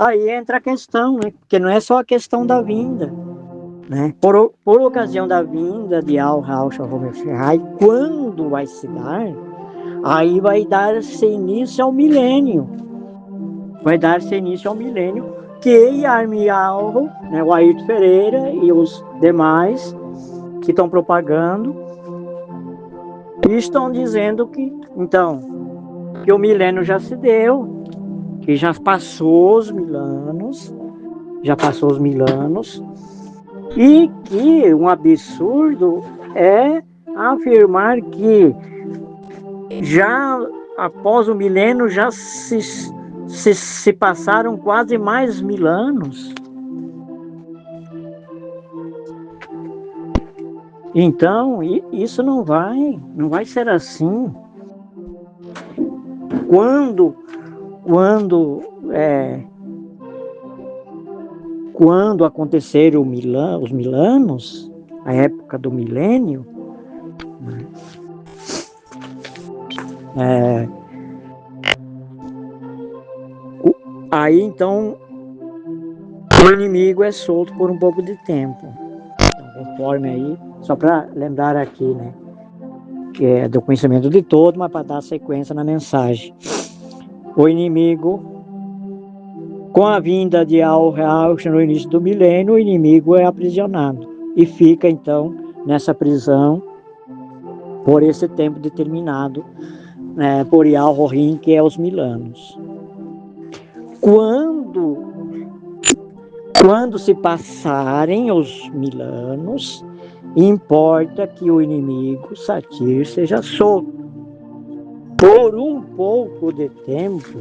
Aí entra a questão, né? Porque não é só a questão da vinda, né? Por ocasião da vinda de Al-Hashai, quando vai se dar, aí vai dar-se início ao milênio. Vai dar-se início ao milênio que Yarmiyahu, né, o Ayrton Ferreira e os demais que estão propagando e estão dizendo que, então, que o milênio já se deu, que já passou os 1000 anos, e que um absurdo é afirmar que já após o milênio já se passaram quase mais 1000 anos. Então, isso não vai ser assim. Quando aconteceram os 1000 anos, a época do milênio, aí então o inimigo é solto por um pouco de tempo. Então, conforme aí, só para lembrar aqui, né, que é do conhecimento de todo, mas para dar sequência na mensagem. O inimigo, com a vinda de Al-Hashai no início do milênio, o inimigo é aprisionado e fica então nessa prisão por esse tempo determinado, né, por Yal-Rohim, que é os 1000 anos. Quando se passarem os 1000 anos, importa que o inimigo Satir seja solto por um pouco de tempo.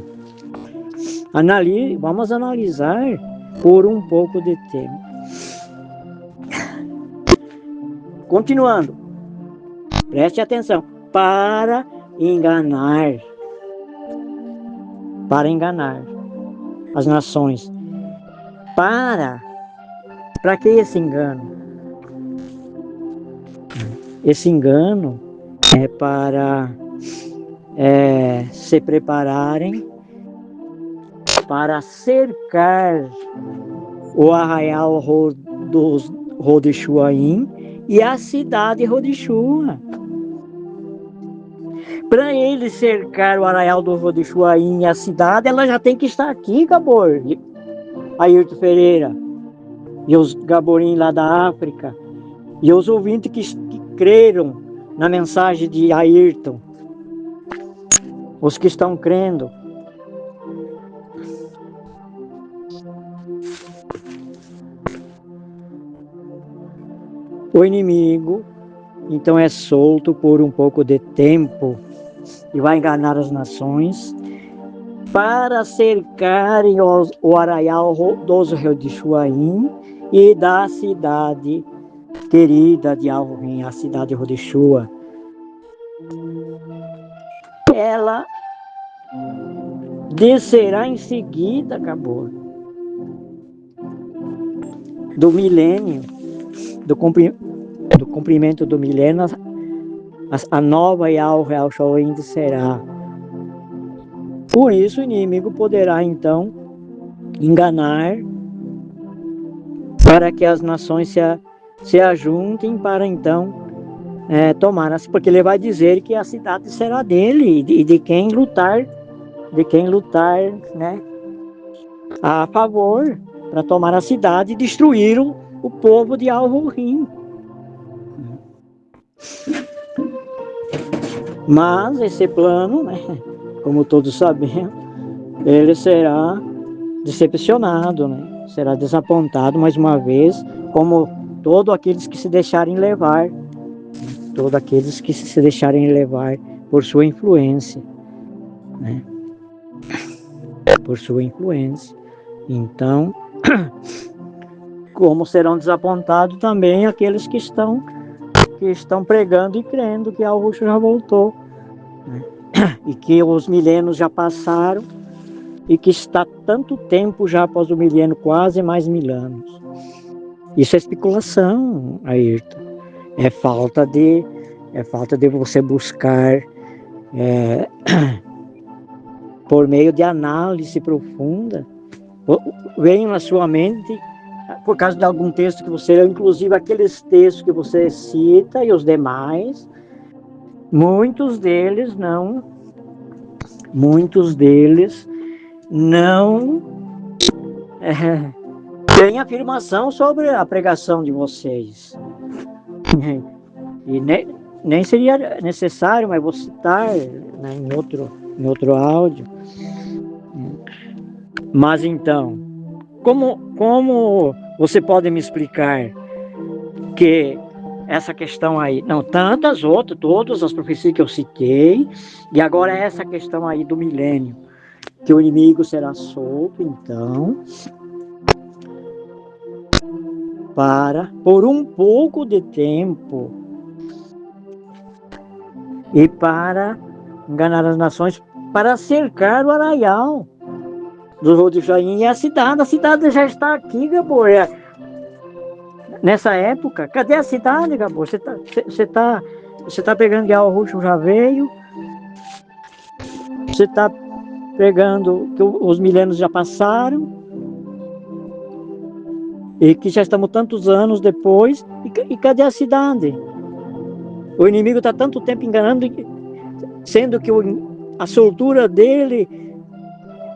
Vamos analisar por um pouco de tempo. Continuando, preste atenção, para enganar as nações. Para que esse engano? Esse engano é para se prepararem para cercar o arraial dos Rodishuaim e a cidade Rodishua. Para ele cercar o arraial do Rodishuaim e a cidade, ela já tem que estar aqui, Gabor. Ayrton Ferreira e os Gaborim lá da África e os ouvintes que creram na mensagem de Ayrton, os que estão crendo. O inimigo então é solto por um pouco de tempo e vai enganar as nações para cercarem o arraial dos Rodishuaim e da cidade querida de Al-Rohim, a cidade de Rodishua. Ela descerá em seguida, acabou, do milênio, do cumprimento do milênio, a nova Yal-Hashai descerá. Por isso o inimigo poderá então enganar para que as nações se ajuntem para então tomar, porque ele vai dizer que a cidade será dele e de quem lutar, né, a favor para tomar a cidade e destruir o povo de Al-Rohim. Mas esse plano, né, como todos sabemos, ele será decepcionado, né? Será desapontado mais uma vez, como todos aqueles que se deixarem levar, por sua influência, né? Por sua influência. Então, como serão desapontados também aqueles que estão pregando e crendo que Al-Hashai já voltou, né? E que os milênios já passaram e que está tanto tempo já após o milênio, quase mais 1000 anos. Isso é especulação, Ayrton. É falta de você buscar por meio de análise profunda, vem na sua mente por causa de algum texto que você leu, inclusive aqueles textos que você cita e os demais, muitos deles não têm afirmação sobre a pregação de vocês. E nem seria necessário, mas vou citar, né, em outro áudio. Mas então, como você pode me explicar que essa questão aí, não, tantas outras, todas as profecias que eu citei, e agora essa questão aí do milênio, que o inimigo será solto, então, por um pouco de tempo, e para enganar as nações, para cercar o arraial do Rô de Jaim e a cidade já está aqui, Gabor. Nessa época, cadê a cidade, Gabor? Você tá pegando que o Roxo já veio, você tá pegando que os milênios já passaram, e que já estamos tantos anos depois, e cadê a cidade? O inimigo está tanto tempo enganando, sendo que a soltura dele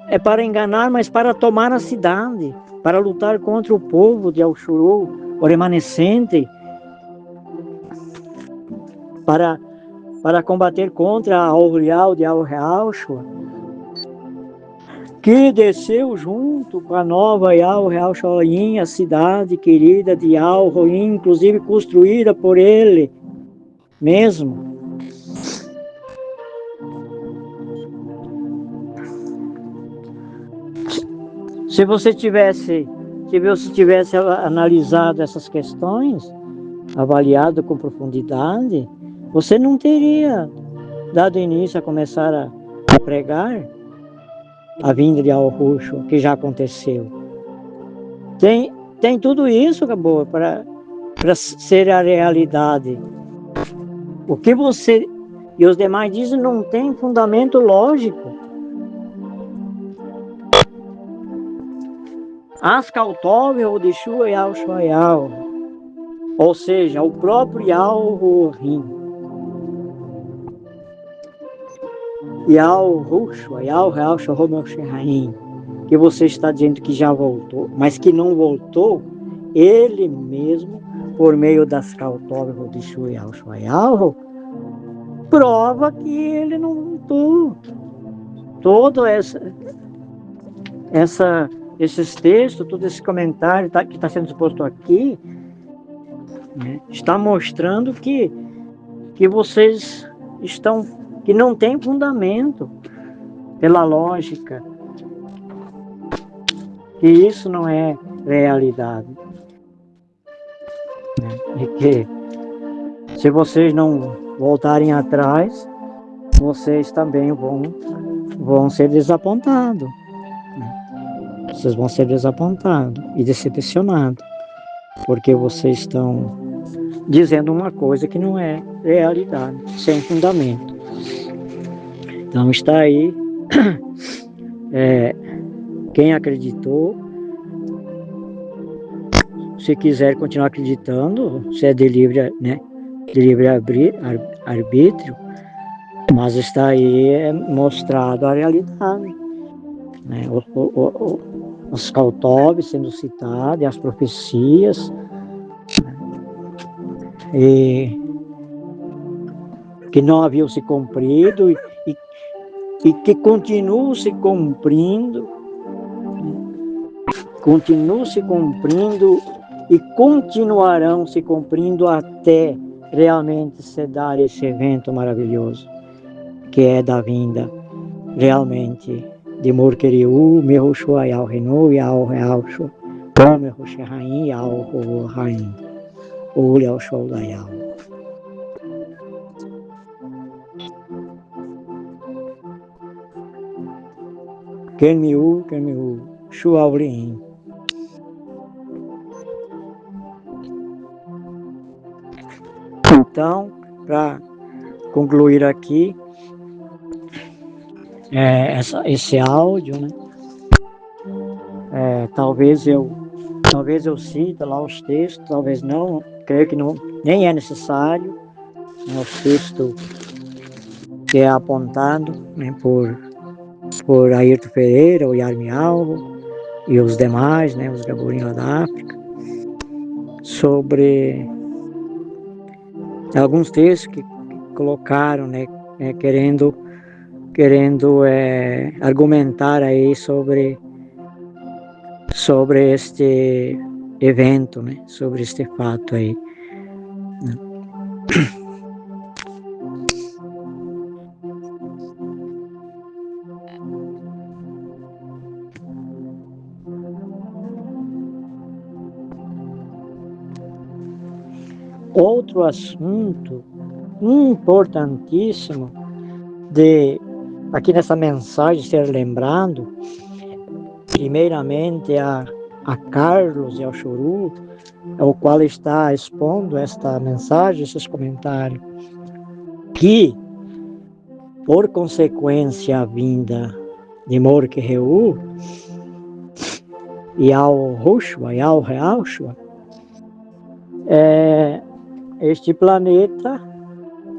é para enganar, mas para tomar a cidade, para lutar contra o povo de Auxuru, o remanescente, para combater contra a Aurial de Al-Reaushua, que desceu junto com a nova Al-Reaushua, a cidade querida de Al-Roim, inclusive construída por ele mesmo. Se você tivesse analisado essas questões, avaliado com profundidade, você não teria dado início a começar a pregar a vinda de Al-Roxo, que já aconteceu. Tem tudo isso, acabou, para ser a realidade. O que você e os demais dizem não tem fundamento lógico. Ascaltov, Odishua e Al-Shoyal, ou seja, o próprio Al-Rohim e Al-Roshua e Al-Reaushua-Romel-Sheraim, que você está dizendo que já voltou, mas que não voltou, ele mesmo, por meio das Ascaltov, Odishua e Al-Shoyal, prova que ele não voltou. Todo esses textos, todo esse comentário que está sendo exposto aqui, né, está mostrando que vocês que não tem fundamento pela lógica, que isso não é realidade, né, e que se vocês não voltarem atrás, vocês também vão ser desapontados. Vocês vão ser desapontados e decepcionados, porque vocês estão dizendo uma coisa que não é realidade, sem fundamento. Então está aí, quem acreditou, se quiser continuar acreditando, se é de livre, né, de livre arbítrio, mas está aí mostrado a realidade, né? Os Ascaltov sendo citados, as profecias, né? E que não haviam se cumprido e que continuam se cumprindo, e continuarão se cumprindo até realmente se dar esse evento maravilhoso, que é da vinda realmente de Morqueriu, Mehoshua e Al-Renu e Al-Reaushua, Mehosheraim e Al-Rohaim, o Leoshua Dayal. Kenmiu, Shuaulin. Então, para concluir aqui, esse áudio, né? talvez eu cite lá os textos, talvez não, creio que não, nem é necessário, né, o texto que é apontado, né, por Ayrton Ferreira, o Yarmi Alvo e os demais, né, os Gaborim lá da África, sobre alguns textos que colocaram, né, querendo argumentar aí sobre este evento, né, sobre este fato aí. Outro assunto importantíssimo aqui nessa mensagem ser lembrado, primeiramente a Carlos e ao Churu, ao qual está expondo esta mensagem, esses comentários, que por consequência vinda de Morquereu e ao Roshua e ao Realshua, este planeta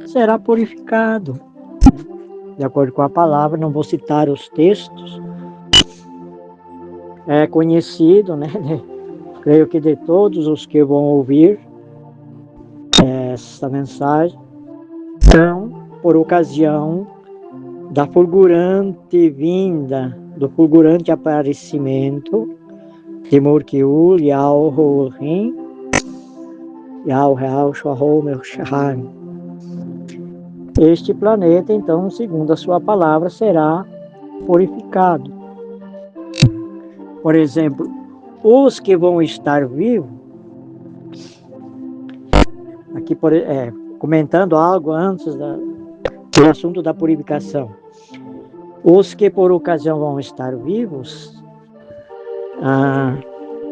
será purificado. De acordo com a palavra, não vou citar os textos, é conhecido, né? Creio que de todos os que vão ouvir essa mensagem, então, por ocasião da fulgurante vinda, do fulgurante aparecimento de Morkiul, Yao Horin, Yao Real Shahom Shaham. Este planeta, então, segundo a sua palavra, será purificado. Por exemplo, os que vão estar vivos, aqui comentando algo antes do assunto da purificação, os que por ocasião vão estar vivos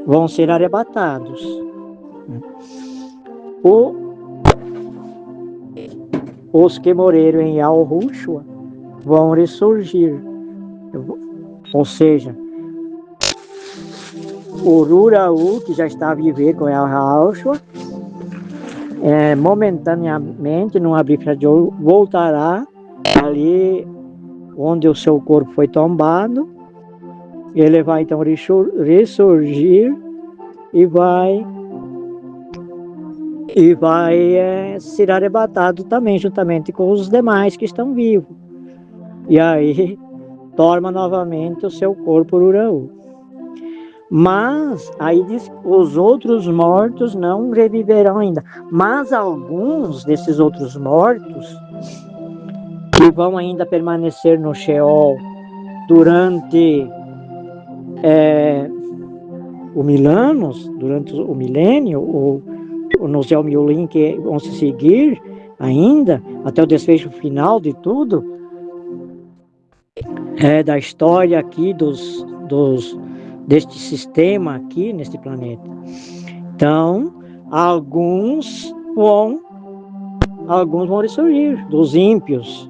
vão ser arrebatados. Os que morreram em Yahushua vão ressurgir, ou seja, o Ruraú, que já está a viver com Yahushua, momentaneamente, num abrir de olho, voltará ali onde o seu corpo foi tombado. Ele vai então ressurgir e vai ser arrebatado também, juntamente com os demais que estão vivos. E aí toma novamente o seu corpo Ruraú. Mas aí diz, os outros mortos não reviverão ainda. Mas alguns desses outros mortos que vão ainda permanecer no Sheol durante durante o milênio, ou no Zé Miolim, que vão se seguir ainda até o desfecho final de tudo, da história aqui deste sistema aqui neste planeta. Então, alguns vão ressurgir dos ímpios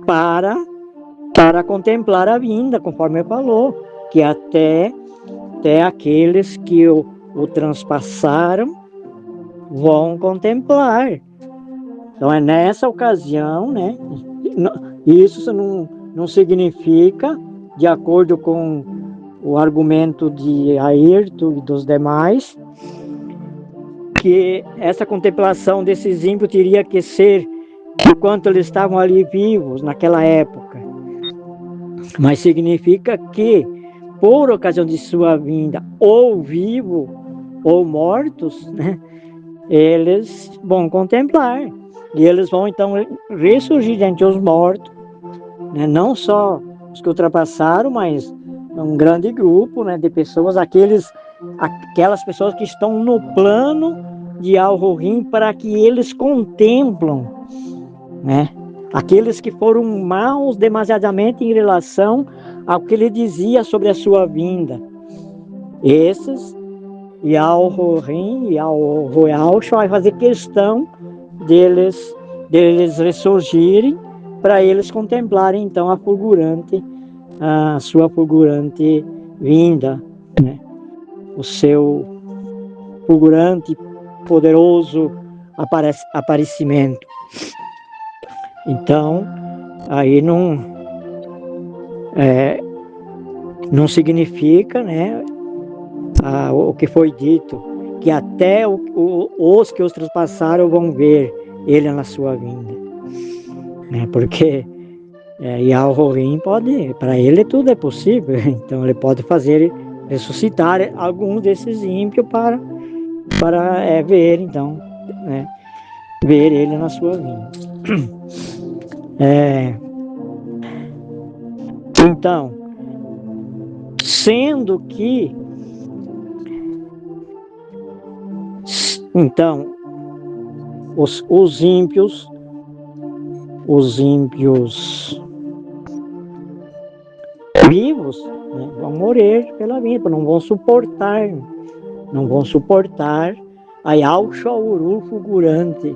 para contemplar a vinda, conforme ele falou, que até aqueles que o transpassaram vão contemplar. Então é nessa ocasião, né? Isso não significa, de acordo com o argumento de Ayrton e dos demais, que essa contemplação desses ímpios teria que ser enquanto eles estavam ali vivos naquela época, mas significa que por ocasião de sua vinda, ou vivo ou mortos, né, eles vão contemplar e eles vão então ressurgir entre os mortos, né, não só os que ultrapassaram, mas um grande grupo, né, de pessoas, aquelas pessoas que estão no plano de Al-Rohim, para que eles contemplam, né, aqueles que foram maus demasiadamente em relação ao que ele dizia sobre a sua vinda. Esses, e Al-Rohim e Al-Royal, vai fazer questão deles ressurgirem, para eles contemplarem então a sua fulgurante vinda, né, o seu fulgurante, poderoso aparecimento. Então, aí não significa, né, o que foi dito, que até os que os transpassaram vão ver ele na sua vinda, né, porque Yahweh pode, para ele tudo é possível, então ele pode fazer ressuscitar algum desses ímpios para ver, então, né, ver ele na sua vinda. Então, sendo que então os ímpios vivos, né, vão morrer pela vida, não vão suportar a Yahshua fulgurante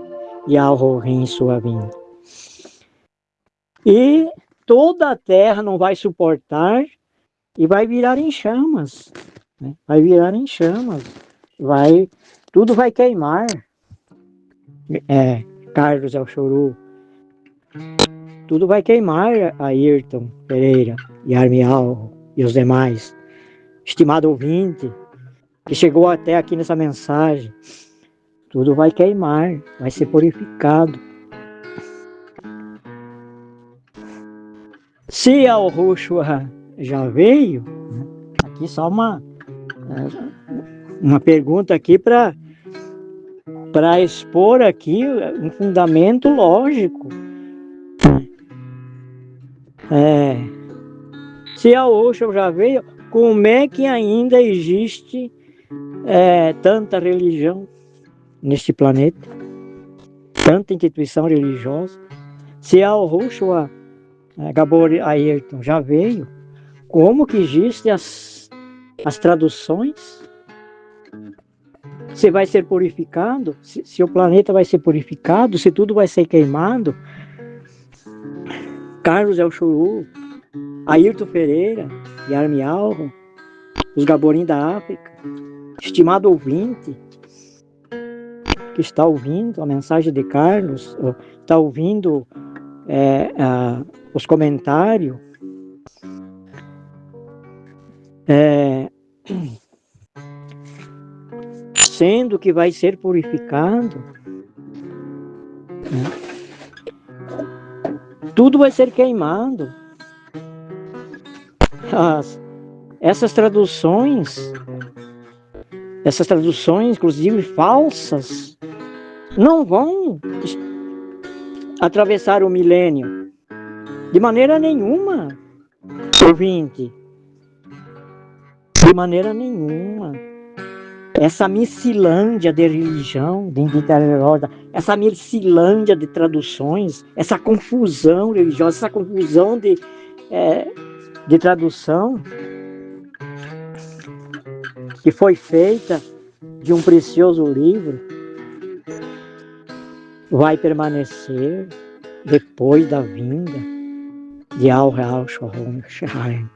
de Yahweh em sua vinda. E toda a terra não vai suportar e vai virar em chamas, né? Vai virar em chamas, tudo vai queimar. Carlos Elchorô, tudo vai queimar, Ayrton Pereira e Armial e os demais. Estimado ouvinte, que chegou até aqui nessa mensagem, tudo vai queimar, vai ser purificado. Se Yahushua já veio, aqui só uma pergunta aqui para expor aqui um fundamento lógico. Se Yahushua já veio, como é que ainda existe tanta religião neste planeta? Tanta instituição religiosa? Se Yahushua Gabor Ayrton já veio, como que existem as traduções? Se vai ser purificado, se o planeta vai ser purificado, se tudo vai ser queimado. Carlos Elchorô, Ayrton Pereira, Yarmi Alvo, os Gaborim da África, estimado ouvinte que está ouvindo a mensagem de Carlos, está ouvindo os comentários, sendo que vai ser purificado, né? Tudo vai ser queimado. Essas traduções, inclusive falsas, não vão atravessar o milênio de maneira nenhuma, ouvinte. De maneira nenhuma. Essa miscilândia de religião, de identidade religiosa, essa miscilândia de traduções, essa confusão religiosa, essa confusão de tradução que foi feita de um precioso livro, vai permanecer depois da vinda de Al-Shahar.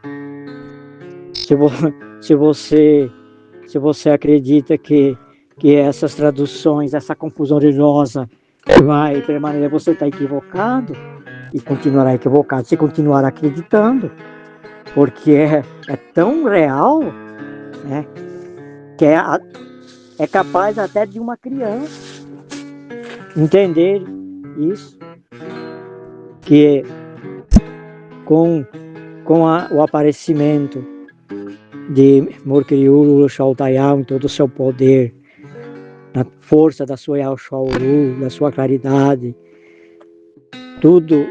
Se você acredita que essas traduções, essa confusão religiosa vai permanecer, você está equivocado e continuará equivocado. Você continuará acreditando, porque é tão real, né, que é capaz até de uma criança entender isso, que com o aparecimento de Morkriulu Shaltayam em todo o seu poder, na força da sua Yalshauru, da sua claridade, tudo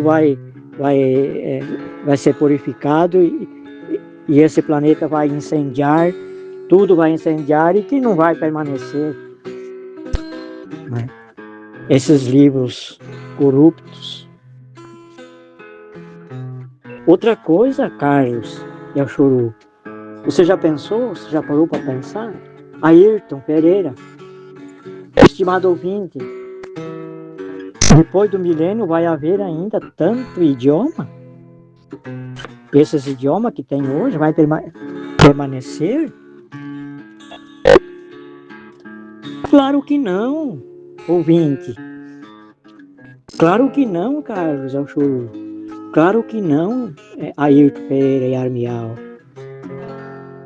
vai ser purificado e esse planeta vai incendiar, tudo vai incendiar e que não vai permanecer, né? Esses livros corruptos. Outra coisa, Carlos Elchorô, você já pensou, você já parou para pensar? Ayrton Pereira, estimado ouvinte, depois do milênio vai haver ainda tanto idioma? esses idiomas que tem hoje vai permanecer? Claro que não, ouvinte. Claro que não, Carlos Alchuru. Claro que não, Ayrton Pereira e Armial.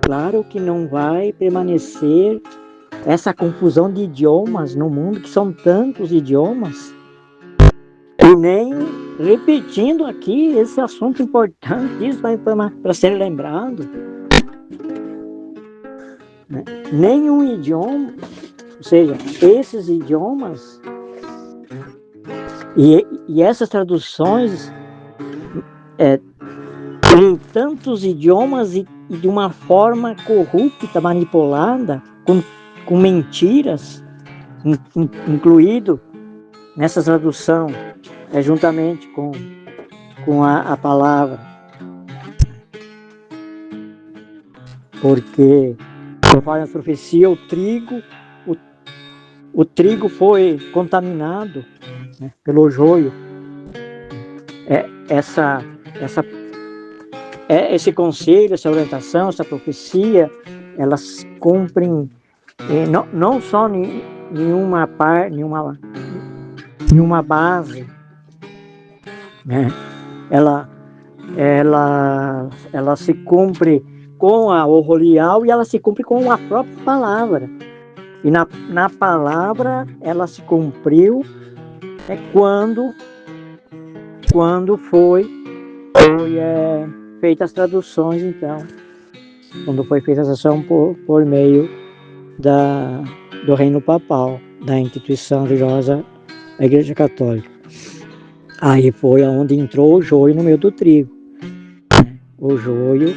Claro que não vai permanecer essa confusão de idiomas no mundo, que são tantos idiomas. E nem repetindo aqui esse assunto importante, isso para ser lembrado. Né? Nenhum idioma, ou seja, esses idiomas e essas traduções em tantos idiomas e de uma forma corrupta, manipulada, com mentiras, incluído nessa tradução, juntamente com a palavra. Porque, conforme a profecia, o trigo foi contaminado, né, pelo joio. Esse conselho, essa orientação, essa profecia, elas cumprem não só nenhuma base, né? Ela se cumpre com a orolial e ela se cumpre com a própria palavra. E na palavra ela se cumpriu quando foi feitas as traduções, então, quando foi feita a tradução por meio do reino papal, da instituição religiosa da Igreja Católica. Aí foi onde entrou o joio no meio do trigo. O joio,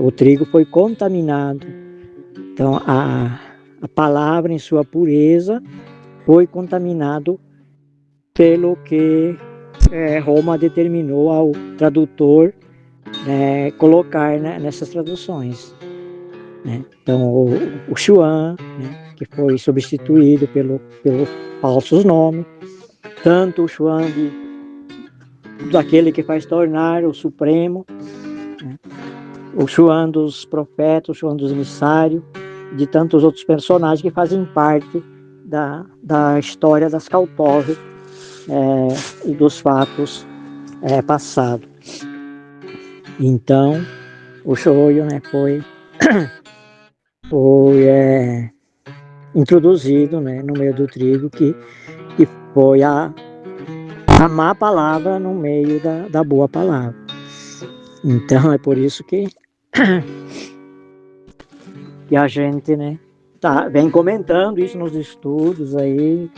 o trigo foi contaminado. Então, a palavra em sua pureza foi contaminado pelo que Roma determinou ao tradutor colocar, né, nessas traduções. Né? Então, o Xuan, né, que foi substituído pelo falsos nomes, tanto o Xuan daquele que faz tornar o Supremo, né? O Xuan dos profetas, o Xuan dos emissários, de tantos outros personagens que fazem parte da história das Cautove e dos fatos passados. Então, o joio, né, foi introduzido, né, no meio do trigo, que foi a má palavra no meio da boa palavra. Então, é por isso que a gente, né, vem comentando isso nos estudos aí,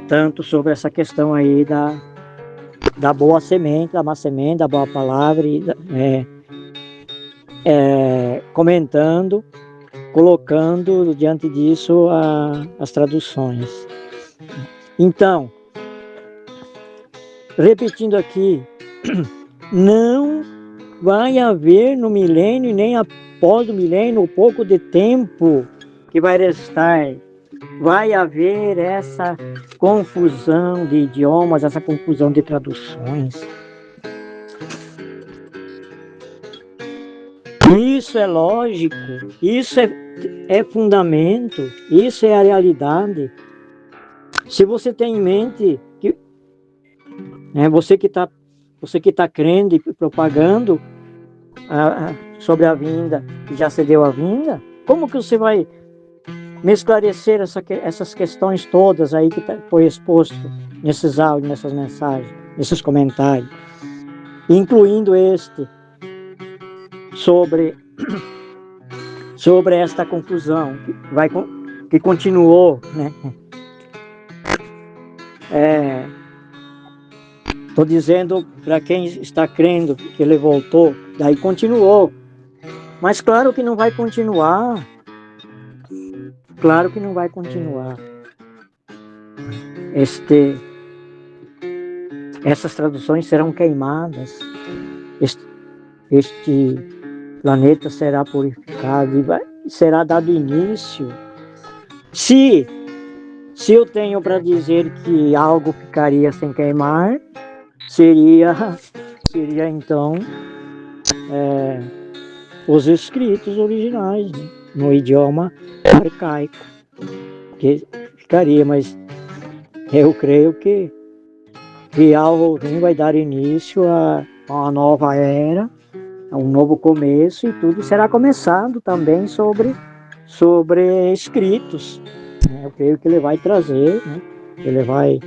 tanto sobre essa questão aí da boa semente, da má semente, da boa palavra, e comentando, colocando diante disso as traduções. Então, repetindo aqui, não vai haver no milênio, nem após o milênio, o pouco de tempo que vai restar, vai haver essa confusão de idiomas, essa confusão de traduções. Isso é lógico, isso é fundamento, isso é a realidade. Se você tem em mente que você que está crendo e propagando sobre a vinda, que já se deu a vinda, como que você vai me esclarecer essas questões todas aí que foi exposto nesses áudios, nessas mensagens, nesses comentários, incluindo este sobre esta confusão que continuou, né? Estou dizendo para quem está crendo que ele voltou, daí continuou. Mas claro que não vai continuar. Claro que não vai continuar. Essas traduções serão queimadas. Este planeta será purificado e será dado início. Se eu tenho para dizer que algo ficaria sem queimar, seria seria então os escritos originais, né, no idioma arcaico, que ficaria, mas eu creio que Rial-Rolim vai dar início a uma nova era, a um novo começo, e tudo será começado também sobre escritos, né? Eu creio que ele vai trazer, né? Ele vai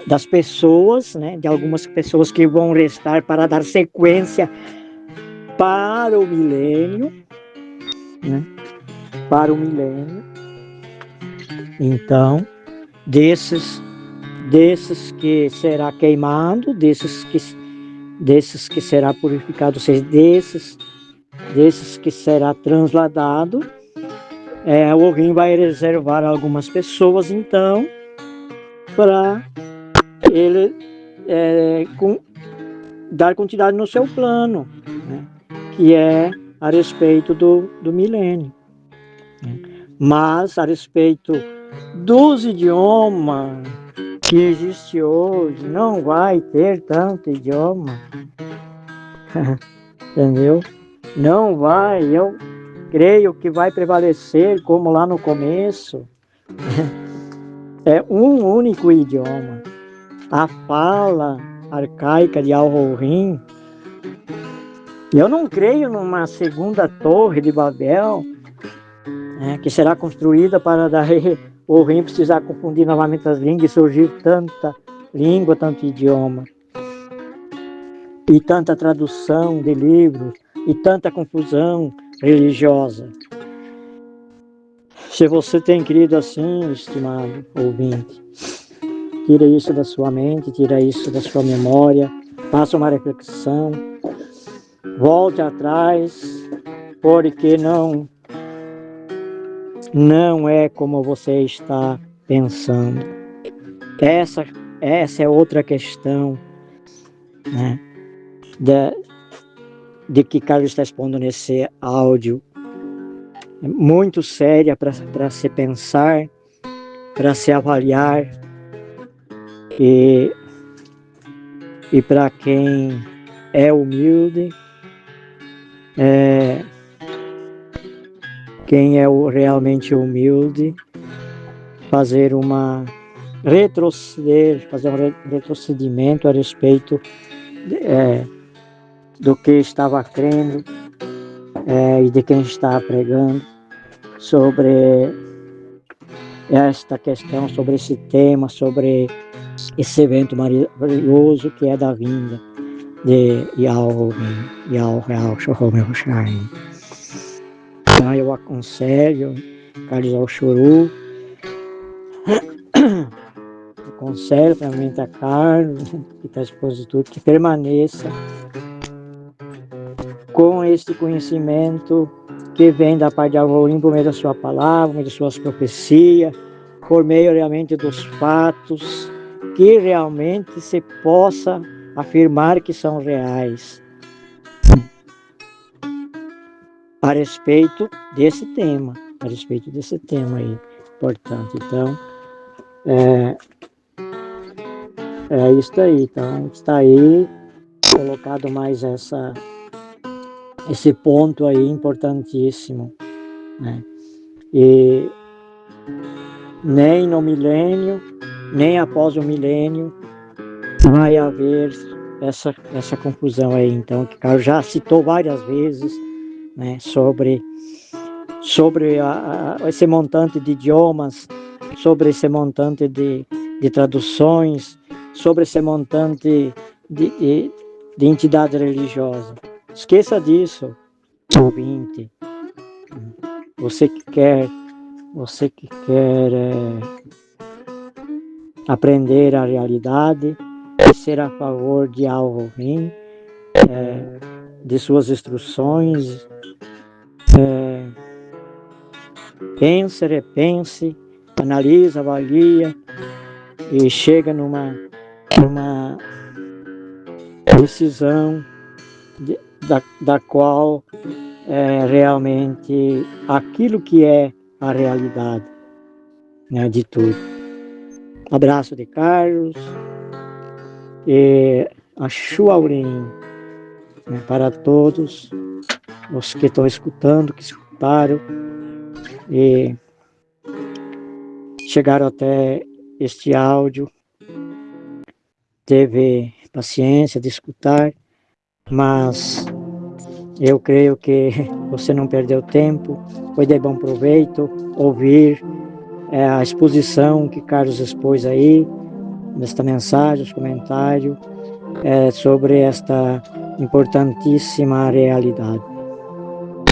das pessoas, né? De algumas pessoas que vão restar para dar sequência para o milênio, né? Para o milênio. Então, desses que será queimado, desses que será purificado, ou seja, desses que será transladado, o Ogum vai reservar algumas pessoas, então, para ele dar continuidade no seu plano, né, que é a respeito do milênio. Mas a respeito dos idiomas que existe hoje, não vai ter tanto idioma, entendeu? Não vai, eu creio que vai prevalecer, como lá no começo, é um único idioma. A fala arcaica de Al-Rorim. Eu não creio numa segunda torre de Babel, né, que será construída para daí o Rim precisar confundir novamente as línguas e surgir tanta língua, tanto idioma, e tanta tradução de livros, e tanta confusão religiosa. Se você tem crido assim, estimado ouvinte, tira isso da sua mente, tira isso da sua memória, faça uma reflexão, volte atrás, porque não é como você está pensando. Essa é outra questão, né, de que Carlos está expondo nesse áudio. É muito séria para se pensar, para se avaliar, e para quem é humilde, quem é realmente humilde, fazer um retrocedimento a respeito do que estava crendo e de quem está pregando sobre esta questão, sobre esse tema, sobre esse evento maravilhoso que é da vinda de Yahweh. Então eu aconselho Carlos Alchuru, aconselho realmente a Carlos, que está expositor, que permaneça com este conhecimento que vem da parte de Alvorim por meio da sua palavra, por meio de suas profecias, por meio realmente dos fatos, que realmente se possa afirmar que são reais a respeito desse tema aí, portanto. Então, é isso aí. Então, está aí colocado mais esse ponto aí importantíssimo, né? E nem no milênio, nem após o milênio vai haver essa confusão aí, então, que Carlos já citou várias vezes, né, sobre esse montante de idiomas, sobre esse montante de traduções, sobre esse montante de entidade religiosa. Esqueça disso, ouvinte. Você que quer aprender a realidade e ser a favor de Al-Rorim, de suas instruções, pense, repense, analisa, avalia e chega numa decisão da qual é realmente aquilo que é a realidade, né, de tudo. Abraço de Carlos e a Shuaurim. né, para todos os que estão escutando, que escutaram e chegaram até este áudio, teve paciência de escutar, mas eu creio que você não perdeu tempo, foi de bom proveito ouvir a exposição que Carlos expôs aí, nesta mensagem, os comentários, sobre esta importantíssima realidade.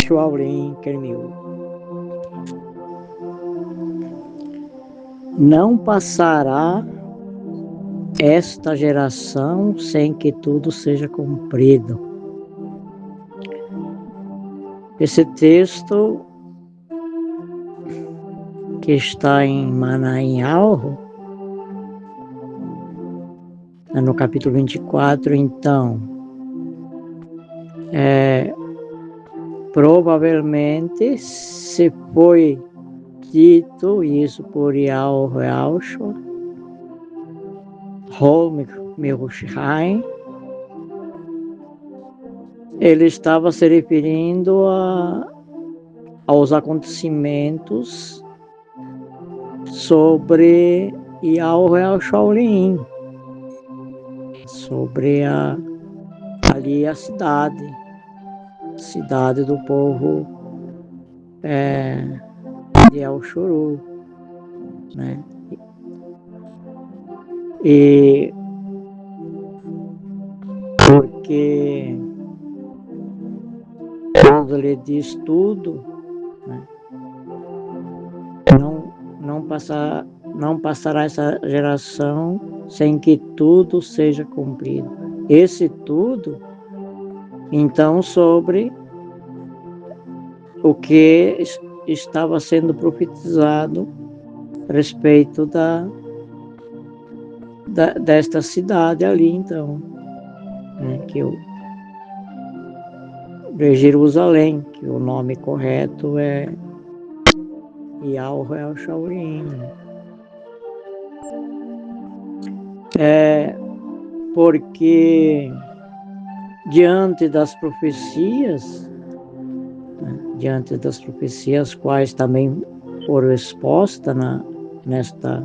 Shaolin Kermiu. Não passará esta geração sem que tudo seja cumprido. Esse texto que está em Manaialro, no capítulo 24, então, provavelmente se foi dito isso por Yao Realsho, Holm Mirushain, ele estava se referindo aos acontecimentos sobre Yao Real Shaolin, sobre ali a cidade do povo de El Churu, né? E porque quando ele diz tudo, né, não passará essa geração sem que tudo seja cumprido. Esse tudo, então, sobre o que estava sendo profetizado a respeito desta cidade ali, então, né, de Jerusalém, que o nome correto é Yao Real Shaolin. Porque diante das profecias, quais também foram expostas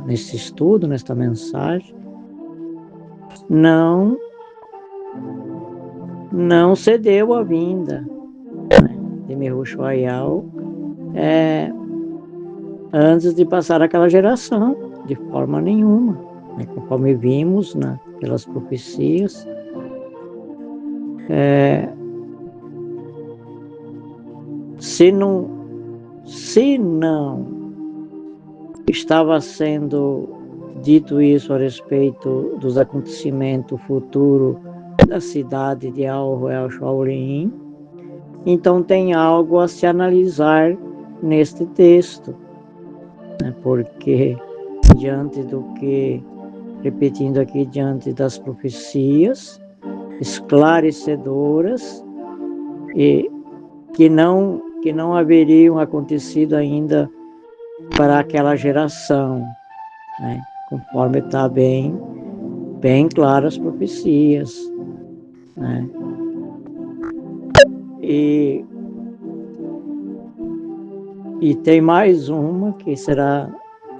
nesse estudo, nesta mensagem, não cedeu a vinda, né, de Mirushael antes de passar aquela geração, de forma nenhuma, né, conforme vimos pelas profecias. Se não estava sendo dito isso a respeito dos acontecimentos futuros da cidade de Al Shaolin, então tem algo a se analisar neste texto, né? Porque repetindo aqui, diante das profecias esclarecedoras e que não haveriam acontecido ainda para aquela geração, né? Conforme está bem claras as profecias, né? E tem mais uma que será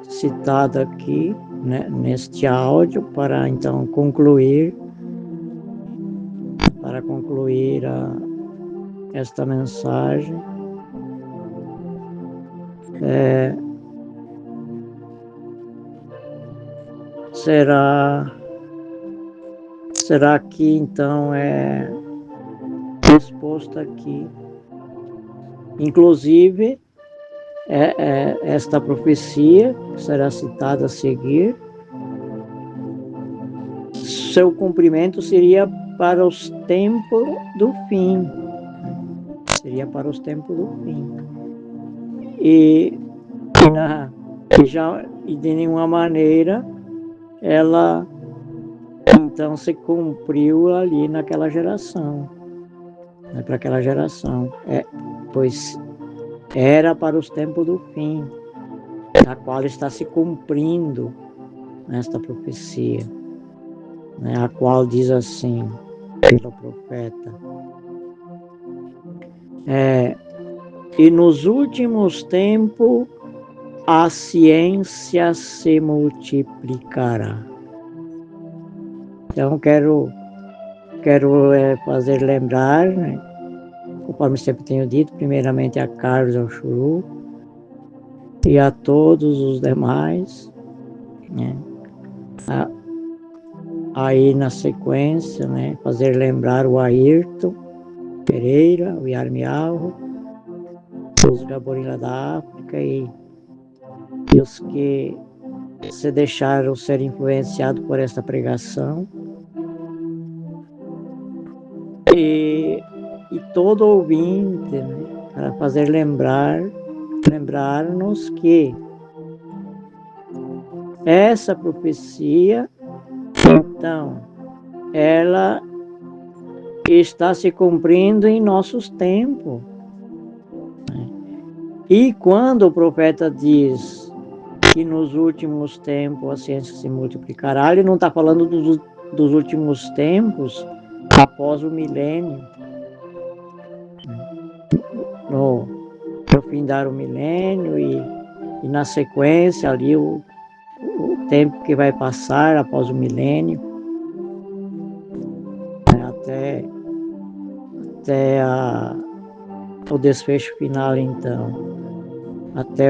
citada aqui, né, neste áudio, para então concluir esta mensagem. Será que então exposta aqui, inclusive esta profecia que será citada a seguir, seu cumprimento seria para os tempos do fim. E de nenhuma maneira ela então se cumpriu ali naquela geração, né, para aquela geração, pois era para os tempos do fim, a qual está se cumprindo nesta profecia, né, a qual diz assim: pelo profeta. E nos últimos tempos a ciência se multiplicará. Então quero fazer lembrar, né, conforme sempre tenho dito, primeiramente a Carlos Alchuru e a todos os demais, né, aí na sequência, né, fazer lembrar o Ayrton Pereira, o Yarmialro, os Gaborila da África e os que se deixaram ser influenciados por esta pregação. E todo ouvinte, né, para fazer lembrar-nos que essa profecia, então, ela está se cumprindo em nossos tempos. E quando o profeta diz que nos últimos tempos a ciência se multiplicará, ele não está falando dos últimos tempos após o milênio, no findar o milênio e na sequência ali o tempo que vai passar após o milênio, até o desfecho final, então, até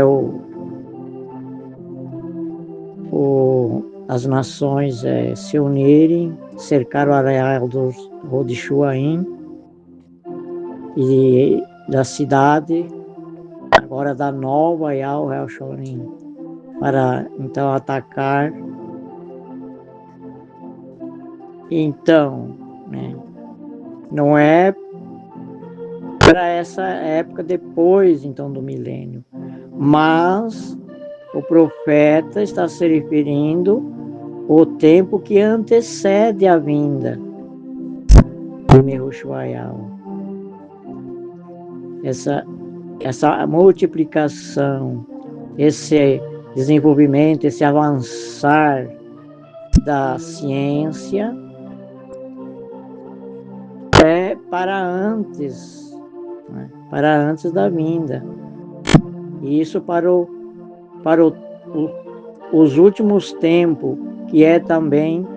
as nações se unirem, cercar o areal do Rodishuaim e da cidade, agora da nova Yao Real Shorim, para então atacar. Então, né, não é para essa época depois então do milênio, mas o profeta está se referindo ao tempo que antecede a vinda de Mehushuayal. Essa multiplicação, esse desenvolvimento, esse avançar da ciência é para antes, né, para antes da vinda. E isso para os últimos tempos, que é também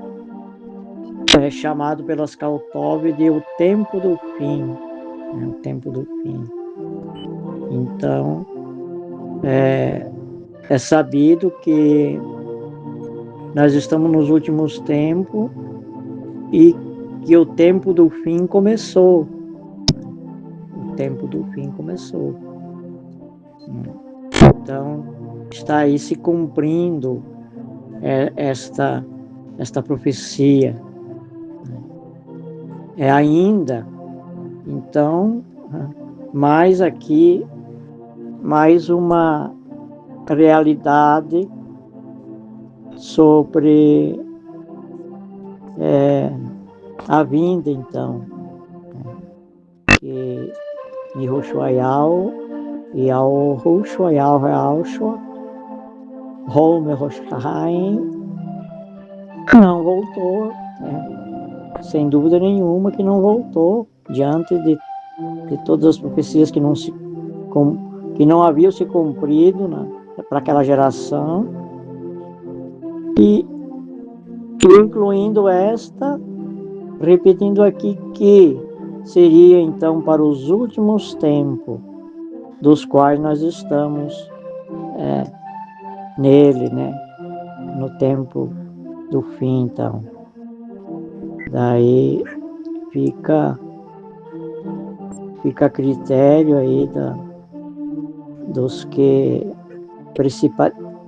chamado pelas Kautov de o tempo do fim, né, o tempo do fim. Então, é sabido que nós estamos nos últimos tempos e que o tempo do fim começou. O tempo do fim começou. Então, está aí se cumprindo esta profecia. É ainda. Então, mais aqui, mais uma realidade sobre a vinda, então, que Mehushuayal e ao Hushuayal Realshua Home Hoshaim não voltou, sem dúvida nenhuma que não voltou, diante de todas as profecias que não haviam se cumprido, né, para aquela geração, e incluindo esta, repetindo aqui que seria então para os últimos tempos, dos quais nós estamos nele, né, no tempo do fim, então. Daí fica a critério aí dos que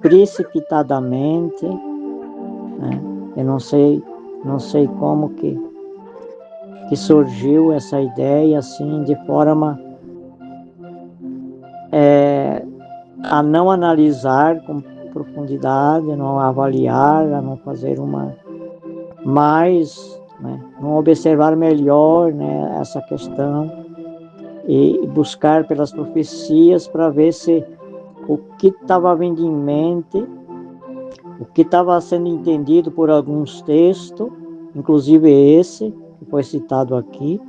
precipitadamente, né, eu não sei como que surgiu essa ideia assim, de forma a não analisar com profundidade, a não avaliar, a não fazer né, não observar melhor, né, essa questão e buscar pelas profecias para ver se o que estava vindo em mente, o que estava sendo entendido por alguns textos, inclusive esse que que foi citado aqui,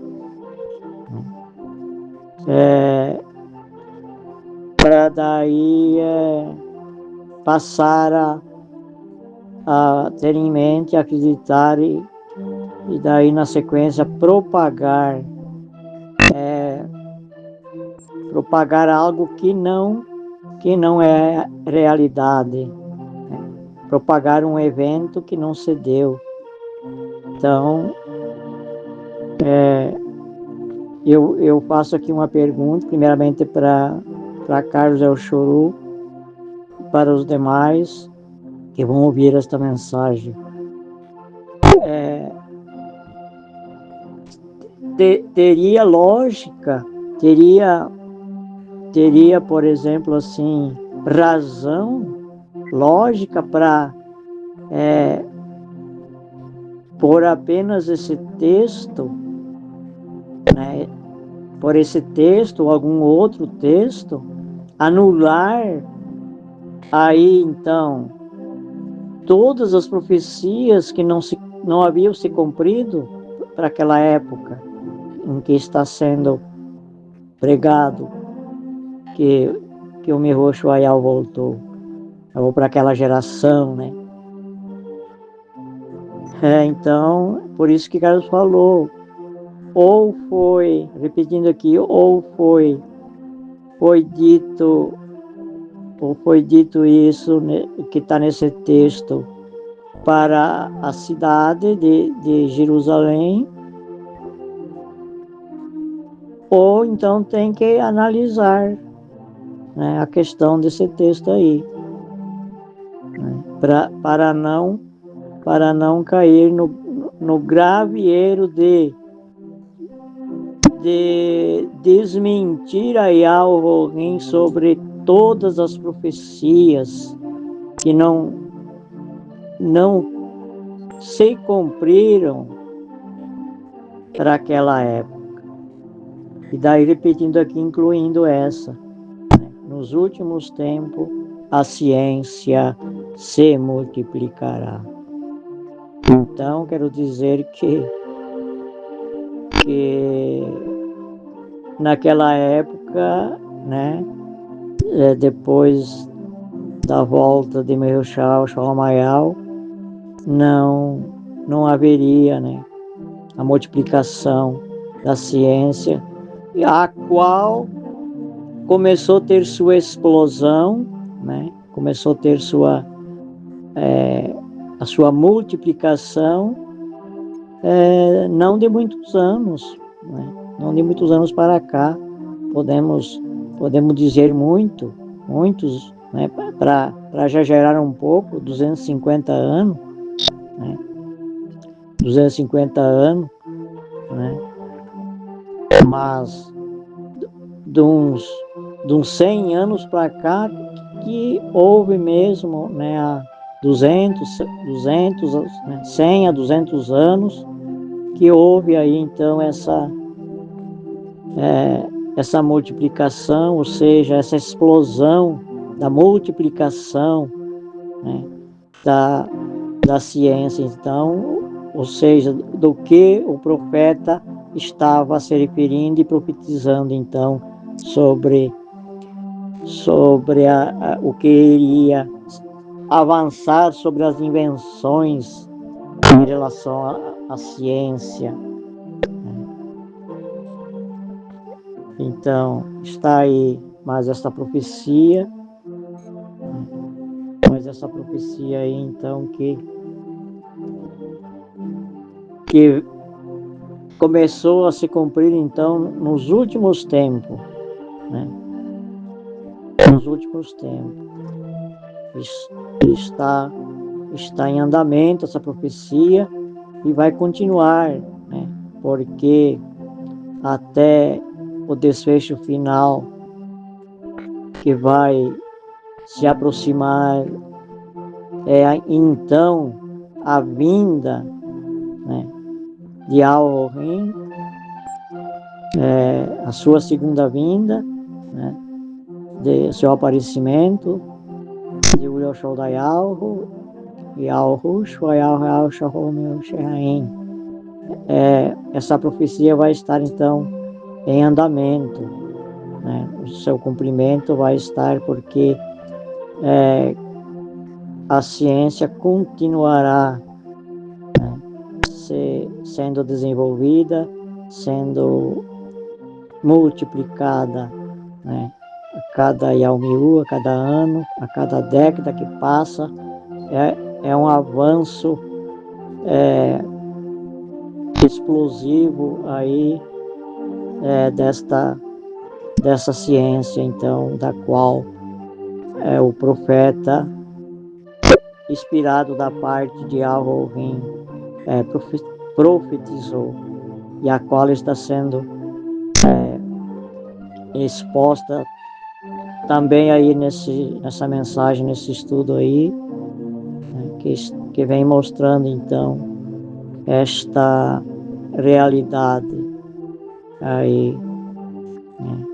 para daí passar a ter em mente, acreditar e daí na sequência propagar algo que não é realidade, né? Propagar um evento que não se deu. Então, eu faço aqui uma pergunta, primeiramente para Carlos Elchuru, e para os demais que vão ouvir esta mensagem. Teria lógica, teria, por exemplo, assim, razão lógica para por apenas esse texto, né, por esse texto ou algum outro texto, anular aí então todas as profecias que não haviam se cumprido para aquela época em que está sendo pregado que o Mihoshwayal voltou, ou para aquela geração, né? Então, por isso que Carlos falou, ou foi, repetindo aqui, ou foi dito isso, né, que está nesse texto, para a cidade de Jerusalém, ou então tem que analisar, né, a questão desse texto aí, né, para não cair no grave erro de desmentir a Yahweh sobre todas as profecias que não se cumpriram para aquela época. E daí repetindo aqui, incluindo essa, né? Nos últimos tempos a ciência se multiplicará. Então quero dizer que naquela época, né, depois da volta de Mehushal, Shalomayal, não haveria, né, a multiplicação da ciência, a qual começou a ter sua explosão, né, começou a ter a sua multiplicação, não de muitos anos, né, não de muitos anos para cá, podemos dizer muitos, né, para já gerar um pouco, 250 anos, né, 250 anos, né, mas de uns 100 anos para cá que houve mesmo, né, há 200, né, 100 a 200 anos, que houve aí então essa multiplicação, ou seja, essa explosão da multiplicação, né, da ciência. Então, ou seja, do que o profeta estava se referindo e profetizando então sobre o que iria avançar sobre as invenções em relação à ciência. Então, está aí mais essa profecia aí, então, que começou a se cumprir, então, nos últimos tempos, né? Nos últimos tempos. Está em andamento essa profecia e vai continuar, né? Porque até o desfecho final, que vai se aproximar, então a vinda, né, de Al-Horim, a sua segunda vinda, né, de seu aparecimento, de Ulyoshol Dayalhu e Al-Hush, Al-Shahom Shehaim, essa profecia vai estar então em andamento, né? O seu cumprimento vai estar porque a ciência continuará, né, sendo desenvolvida, sendo multiplicada, né, a cada Yaumiú, a cada ano, a cada década que passa, é um avanço explosivo aí dessa ciência, então, da qual o profeta, inspirado da parte de Al-Rohim, profetizou, e a qual está sendo exposta também aí nessa mensagem, nesse estudo aí, né, que vem mostrando então esta realidade aí, né,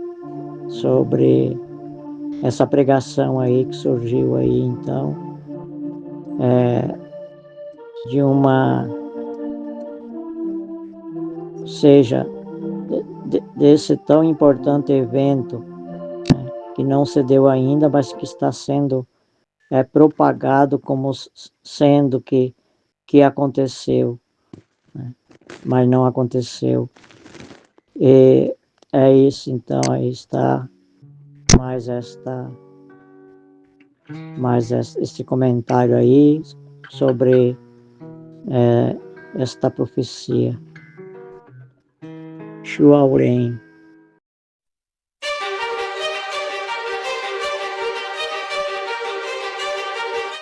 sobre essa pregação aí que surgiu aí então, de uma, seja, desse tão importante evento, né, que não se deu ainda, mas que está sendo propagado como sendo que aconteceu, né, mas não aconteceu. E é isso, então, aí está mais este comentário aí sobre esta profecia. Shuauren.